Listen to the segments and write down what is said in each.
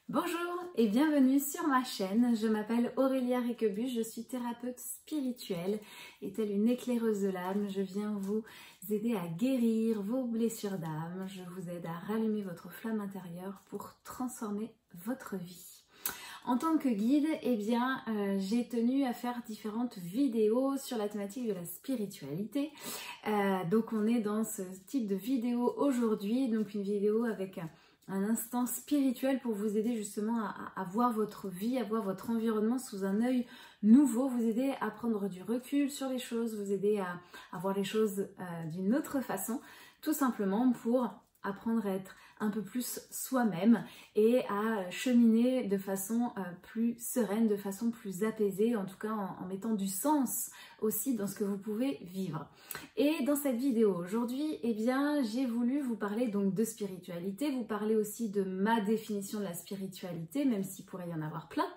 Bonjour et bienvenue sur ma chaîne, je m'appelle Aurélia Riquebus, je suis thérapeute spirituelle et telle une éclaireuse de l'âme, je viens vous aider à guérir vos blessures d'âme, je vous aide à rallumer votre flamme intérieure pour transformer votre vie. En tant que guide, j'ai tenu à faire différentes vidéos sur la thématique de la spiritualité. Donc on est dans ce type de vidéo aujourd'hui, donc une vidéo avec un instant spirituel pour vous aider justement à voir votre vie, à voir votre environnement sous un œil nouveau, vous aider à prendre du recul sur les choses, vous aider à voir les choses d'une autre façon, tout simplement pour apprendre à être un peu plus soi-même et à cheminer de façon plus sereine, de façon plus apaisée, en tout cas en mettant du sens aussi dans ce que vous pouvez vivre. Et dans cette vidéo aujourd'hui, j'ai voulu vous parler donc de spiritualité, vous parler aussi de ma définition de la spiritualité, même s'il pourrait y en avoir plein,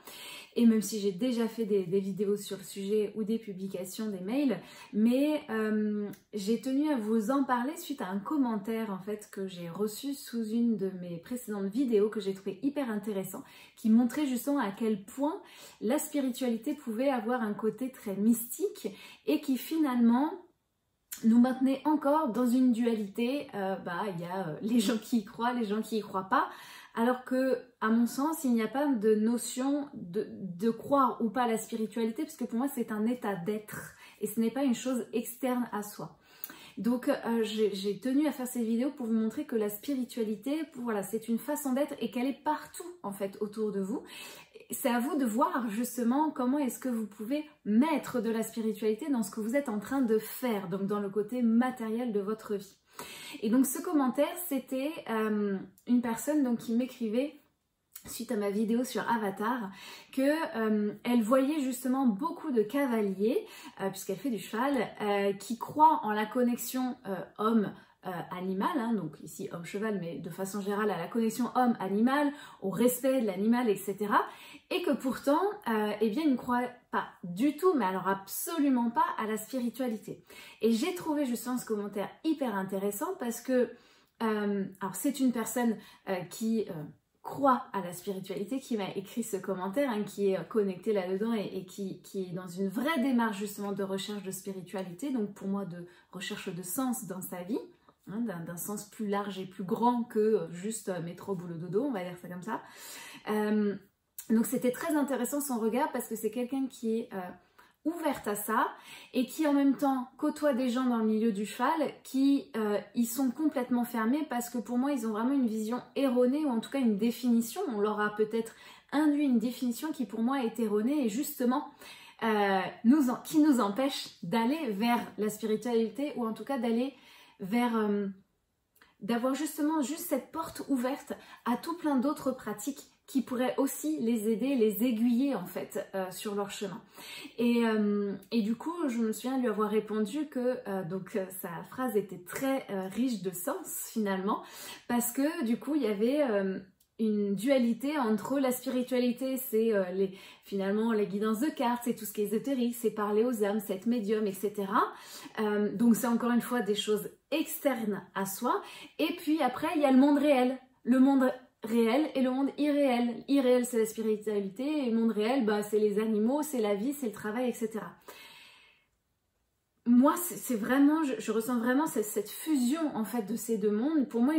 et même si j'ai déjà fait des vidéos sur le sujet ou des publications, des mails, mais j'ai tenu à vous en parler suite à un commentaire en fait que j'ai reçu sous une de mes précédentes vidéos que j'ai trouvé hyper intéressant, qui montrait justement à quel point la spiritualité pouvait avoir un côté très mystique et qui finalement nous maintenait encore dans une dualité. Il y a les gens qui y croient, les gens qui y croient pas, alors que, à mon sens, il n'y a pas de notion de croire ou pas à la spiritualité, parce que pour moi c'est un état d'être et ce n'est pas une chose externe à soi. Donc j'ai tenu à faire cette vidéo pour vous montrer que la spiritualité, voilà, c'est une façon d'être et qu'elle est partout en fait autour de vous. C'est à vous de voir justement comment est-ce que vous pouvez mettre de la spiritualité dans ce que vous êtes en train de faire, donc dans le côté matériel de votre vie. Et donc ce commentaire, c'était une personne donc, qui m'écrivait suite à ma vidéo sur Avatar, qu'elle voyait justement beaucoup de cavaliers, puisqu'elle fait du cheval, qui croient en la connexion homme-animal, donc ici homme-cheval, mais de façon générale à la connexion homme-animal, au respect de l'animal, etc. Et que pourtant, ils ne croient pas du tout, mais alors absolument pas à la spiritualité. Et j'ai trouvé justement ce commentaire hyper intéressant parce que, alors c'est une personne qui croit à la spiritualité, qui m'a écrit ce commentaire, qui est connecté là-dedans et qui est dans une vraie démarche justement de recherche de spiritualité, donc pour moi de recherche de sens dans sa vie, d'un sens plus large et plus grand que juste métro, boulot, dodo, on va dire ça comme ça. Donc c'était très intéressant son regard parce que c'est quelqu'un qui est ouverte à ça et qui en même temps côtoie des gens dans le milieu du cheval qui ils sont complètement fermés parce que pour moi ils ont vraiment une vision erronée ou en tout cas une définition, on leur a peut-être induit une définition qui pour moi est erronée et justement qui nous empêche d'aller vers la spiritualité ou en tout cas d'aller vers d'avoir justement juste cette porte ouverte à tout plein d'autres pratiques qui pourraient aussi les aider, les aiguiller en fait sur leur chemin. Et du coup, je me souviens lui avoir répondu que sa phrase était très riche de sens finalement, parce que du coup, il y avait une dualité entre la spiritualité, c'est finalement les guidances de cartes, c'est tout ce qui est ésotérique, c'est parler aux âmes, c'est être médium, etc. Donc c'est encore une fois des choses externes à soi. Et puis après, il y a le monde réel. Le monde réel et le monde irréel. Irréel, c'est la spiritualité, et le monde réel, c'est les animaux, c'est la vie, c'est le travail, etc. Moi, c'est vraiment, je ressens vraiment cette fusion en fait de ces deux mondes. Pour moi,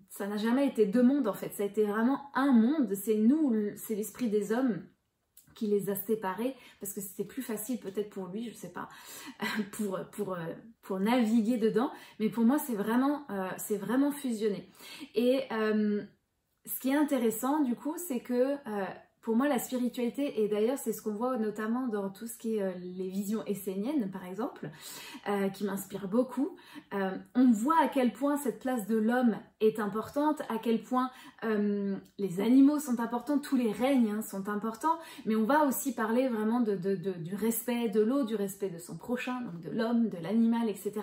ça n'a jamais été deux mondes en fait, ça a été vraiment un monde. C'est nous, c'est l'esprit des hommes qui les a séparés parce que c'était plus facile peut-être pour lui, je sais pas, pour naviguer dedans. Mais pour moi, c'est vraiment fusionné. Et ce qui est intéressant du coup, c'est que pour moi, la spiritualité, et d'ailleurs c'est ce qu'on voit notamment dans tout ce qui est les visions esséniennes par exemple, qui m'inspirent beaucoup, on voit à quel point cette place de l'homme est importante, à quel point les animaux sont importants, tous les règnes sont importants, mais on va aussi parler vraiment du respect de l'eau, du respect de son prochain, donc de l'homme, de l'animal, etc.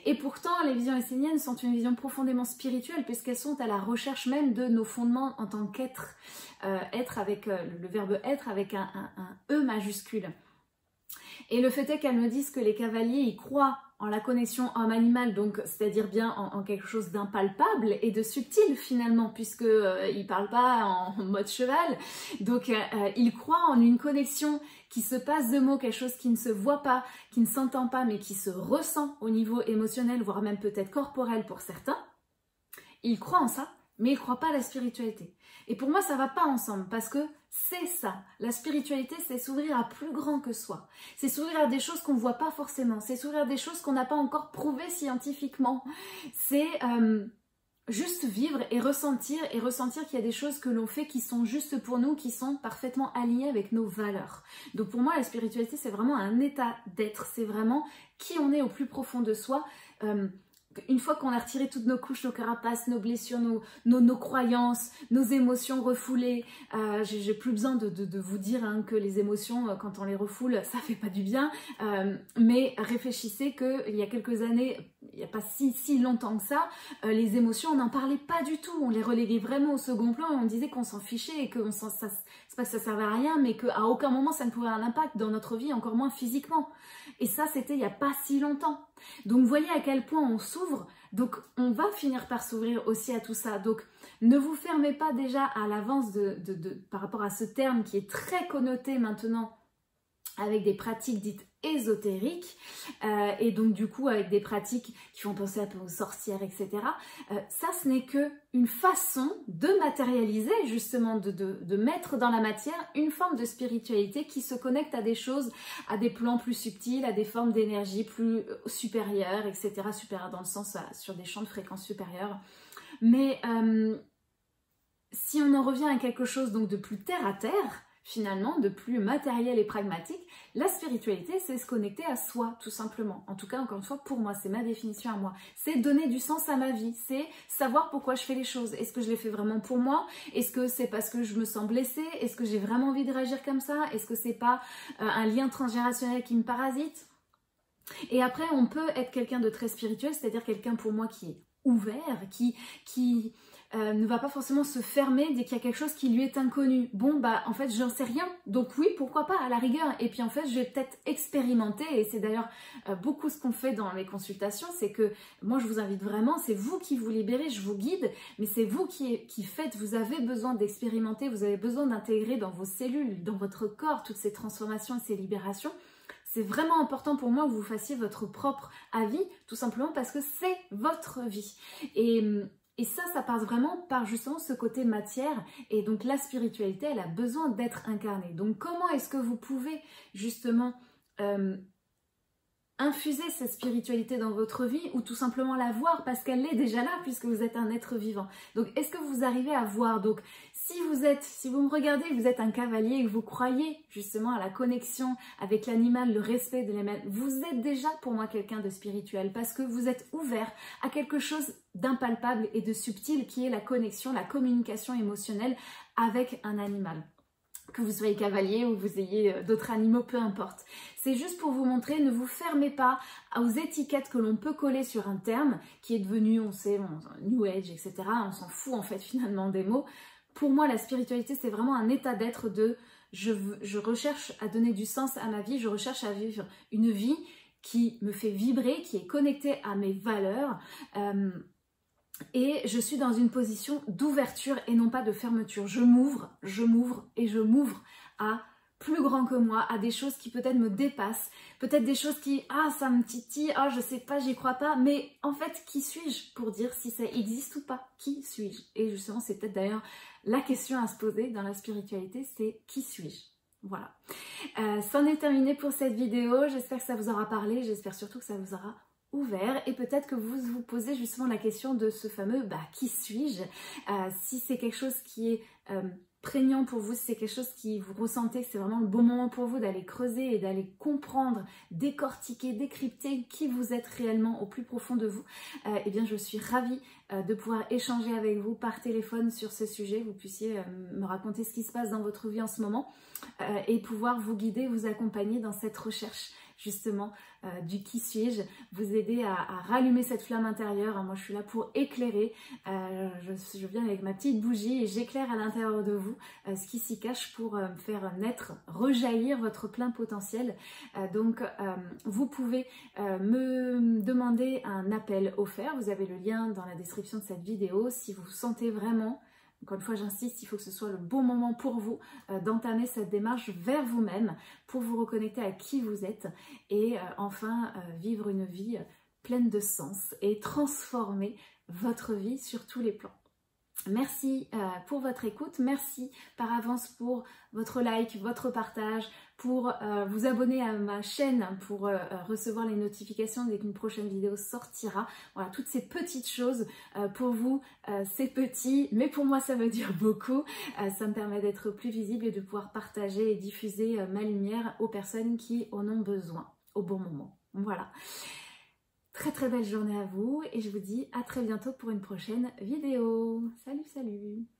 Et pourtant, les visions esséniennes sont une vision profondément spirituelle puisqu'elles sont à la recherche même de nos fondements en tant qu'être, être avec le verbe être avec un E majuscule. Et le fait est qu'elles me disent que les cavaliers y croient en la connexion homme-animal, donc c'est-à-dire bien en quelque chose d'impalpable et de subtil finalement, puisque il parle pas en mode cheval, donc il croit en une connexion qui se passe de mots, quelque chose qui ne se voit pas, qui ne s'entend pas, mais qui se ressent au niveau émotionnel, voire même peut-être corporel pour certains. Il croit en ça, mais il ne croit pas à la spiritualité. Et pour moi, ça ne va pas ensemble, parce que c'est ça. La spiritualité, c'est s'ouvrir à plus grand que soi. C'est s'ouvrir à des choses qu'on ne voit pas forcément. C'est s'ouvrir à des choses qu'on n'a pas encore prouvées scientifiquement. C'est juste vivre et ressentir qu'il y a des choses que l'on fait qui sont justes pour nous, qui sont parfaitement alignées avec nos valeurs. Donc pour moi, la spiritualité, c'est vraiment un état d'être. C'est vraiment qui on est au plus profond de soi. Une fois qu'on a retiré toutes nos couches, nos carapaces, nos blessures, nos croyances, nos émotions refoulées, j'ai plus besoin de vous dire hein, que les émotions, quand on les refoule, ça fait pas du bien, mais réfléchissez qu'il y a quelques années, il n'y a pas si longtemps que ça, les émotions, on n'en parlait pas du tout, on les reléguait vraiment au second plan et on disait qu'on s'en fichait et que c'est pas que ça servait à rien, mais qu'à aucun moment ça ne pouvait avoir un impact dans notre vie, encore moins physiquement. Et ça, c'était il n'y a pas si longtemps. Donc, vous voyez à quel point on s'ouvre. Donc, on va finir par s'ouvrir aussi à tout ça. Donc, ne vous fermez pas déjà à l'avance par rapport à ce terme qui est très connoté maintenant avec des pratiques dites ésotériques et donc du coup avec des pratiques qui font penser un peu aux sorcières, etc. Ça, ce n'est qu'une façon de matérialiser, justement, de mettre dans la matière une forme de spiritualité qui se connecte à des choses, à des plans plus subtils, à des formes d'énergie plus supérieures, etc. Supérieures dans le sens sur des champs de fréquences supérieures. Mais si on en revient à quelque chose donc de plus terre à terre, finalement, de plus matériel et pragmatique, la spiritualité, c'est se connecter à soi, tout simplement. En tout cas, encore une fois, pour moi, c'est ma définition à moi. C'est donner du sens à ma vie, c'est savoir pourquoi je fais les choses. Est-ce que je les fais vraiment pour moi? Est-ce que c'est parce que je me sens blessée? Est-ce que j'ai vraiment envie de réagir comme ça? Est-ce que c'est pas un lien transgénérationnel qui me parasite? Et après, on peut être quelqu'un de très spirituel, c'est-à-dire quelqu'un pour moi qui est ouvert, qui ne va pas forcément se fermer dès qu'il y a quelque chose qui lui est inconnu. Bon, bah en fait, j'en sais rien, donc oui, pourquoi pas, à la rigueur. Et puis en fait, je vais peut-être expérimenter, et c'est d'ailleurs beaucoup ce qu'on fait dans les consultations, c'est que moi, je vous invite vraiment, c'est vous qui vous libérez, je vous guide, mais c'est vous qui faites, vous avez besoin d'expérimenter, vous avez besoin d'intégrer dans vos cellules, dans votre corps, toutes ces transformations et ces libérations. C'est vraiment important pour moi que vous fassiez votre propre avis, tout simplement parce que c'est votre vie. Et ça passe vraiment par justement ce côté matière. Et donc la spiritualité, elle a besoin d'être incarnée. Donc comment est-ce que vous pouvez justement infuser cette spiritualité dans votre vie ou tout simplement la voir parce qu'elle est déjà là puisque vous êtes un être vivant. Donc est-ce que vous arrivez à voir? Donc si vous me regardez, vous êtes un cavalier et que vous croyez justement à la connexion avec l'animal, le respect de l'animal, vous êtes déjà pour moi quelqu'un de spirituel parce que vous êtes ouvert à quelque chose d'impalpable et de subtil qui est la connexion, la communication émotionnelle avec un animal. Que vous soyez cavalier ou vous ayez d'autres animaux, peu importe. C'est juste pour vous montrer, ne vous fermez pas aux étiquettes que l'on peut coller sur un terme qui est devenu, on sait, New Age, etc. On s'en fout en fait finalement des mots. Pour moi, la spiritualité, c'est vraiment un état d'être de je recherche à donner du sens à ma vie, je recherche à vivre une vie qui me fait vibrer, qui est connectée à mes valeurs. Et je suis dans une position d'ouverture et non pas de fermeture. Je m'ouvre et je m'ouvre à plus grand que moi, à des choses qui peut-être me dépassent, peut-être des choses qui, ça me titille, je sais pas, j'y crois pas, mais en fait, qui suis-je pour dire si ça existe ou pas? Qui suis-je? Et justement, c'est peut-être d'ailleurs la question à se poser dans la spiritualité, c'est qui suis-je? Voilà. C'en est terminé pour cette vidéo, j'espère que ça vous aura parlé, j'espère surtout que ça vous aura ouvert et peut-être que vous vous posez justement la question de ce fameux qui suis-je, si c'est quelque chose qui est prégnant pour vous, si c'est quelque chose qui vous ressentez que c'est vraiment le bon moment pour vous d'aller creuser et d'aller comprendre, décortiquer, décrypter qui vous êtes réellement au plus profond de vous, eh bien je suis ravie de pouvoir échanger avec vous par téléphone sur ce sujet, vous puissiez me raconter ce qui se passe dans votre vie en ce moment et pouvoir vous guider, vous accompagner dans cette recherche justement du qui suis-je, vous aider à rallumer cette flamme intérieure. Moi je suis là pour éclairer, je viens avec ma petite bougie et j'éclaire à l'intérieur de vous ce qui s'y cache pour faire naître, rejaillir votre plein potentiel. Donc vous pouvez me demander un appel offert, vous avez le lien dans la description de cette vidéo. Si vous sentez vraiment, encore une fois j'insiste, il faut que ce soit le bon moment pour vous d'entamer cette démarche vers vous-même pour vous reconnecter à qui vous êtes et enfin vivre une vie pleine de sens et transformer votre vie sur tous les plans. Merci pour votre écoute, merci par avance pour votre like, votre partage, pour vous abonner à ma chaîne pour recevoir les notifications dès qu'une prochaine vidéo sortira. Voilà, toutes ces petites choses pour vous, c'est petit, mais pour moi ça veut dire beaucoup. Ça me permet d'être plus visible et de pouvoir partager et diffuser ma lumière aux personnes qui en ont besoin au bon moment. Voilà. Très très belle journée à vous et je vous dis à très bientôt pour une prochaine vidéo. Salut, salut!